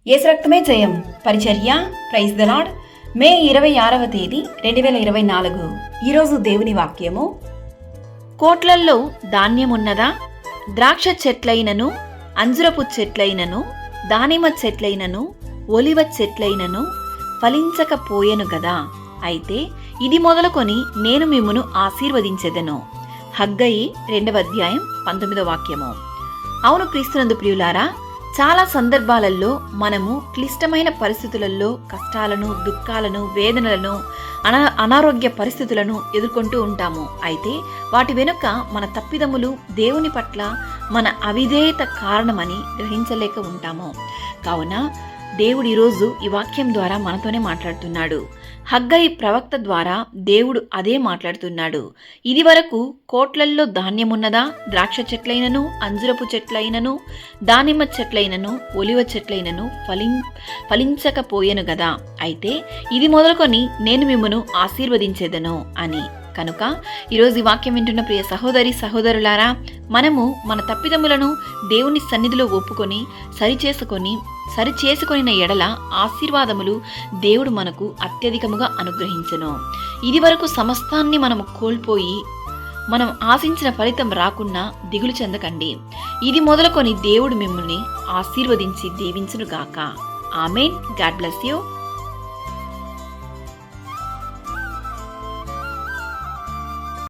యేసు రక్తమే జయం పరిచర్య ప్రైజ్ ద లార్డ్. మే 26వ తేదీ 2024. ఈరోజు దేవుని వాక్యము. కోట్లల్లో ధాన్యమున్నదా? ద్రాక్ష చెట్లైనను, అంజురపు చెట్లైనను, దానిమ్మ చెట్లైనను, ఒలివ చెట్లైనను ఫలించకపోయెను గదా. అయితే ఇది మొదలుకొని నేను మిమ్మును ఆశీర్వదించెదను. హగ్గయి 2వ అధ్యాయం 19వ వాక్యము. అవును క్రీస్తునందు ప్రియులారా, చాలా సందర్భాలలో మనము క్లిష్టమైన పరిస్థితులలో కష్టాలను, దుఃఖాలను, వేదనలను, అనారోగ్య పరిస్థితులను ఎదుర్కొంటూ ఉంటాము. అయితే వాటి వెనుక మన తప్పిదములు, దేవుని పట్ల మన అవిధేయత కారణమని గ్రహించలేక ఉంటాము. కావున దేవుడు ఈరోజు ఈ వాక్యం ద్వారా మనతోనే మాట్లాడుతున్నాడు. హగ్గయి ప్రవక్త ద్వారా దేవుడు అదే మాట్లాడుతున్నాడు. ఇది వరకు కోట్లల్లో ధాన్యమున్నదా? ద్రాక్ష చెట్లైనను, అంజురపు చెట్లైనను, దానిమ్మ చెట్లైనను, ఒలివ చెట్లైనను ఫలించకపోయెను గదా. అయితే ఇది మొదలుకొని నేను మిమ్మును ఆశీర్వదించెదను అని. కనుక ఈరోజు ఈ వాక్యం వింటున్న ప్రియ సహోదరి సహోదరులారా, మనము మన తప్పిదములను దేవుని సన్నిధిలో ఒప్పుకొని సరిచేసుకొనిన ఎడల ఆశీర్వాదములు దేవుడు మనకు అత్యధికముగా అనుగ్రహించెను. ఇది వరకు సమస్తాన్ని మనము కోల్పోయి మనం ఆశించిన ఫలితం రాకున్నా దిగులు చెందకండి. ఇది మొదలుకొని దేవుడు మిమ్మల్ని ఆశీర్వదించి దీవించునుగాక. ఆమేన్. God bless you.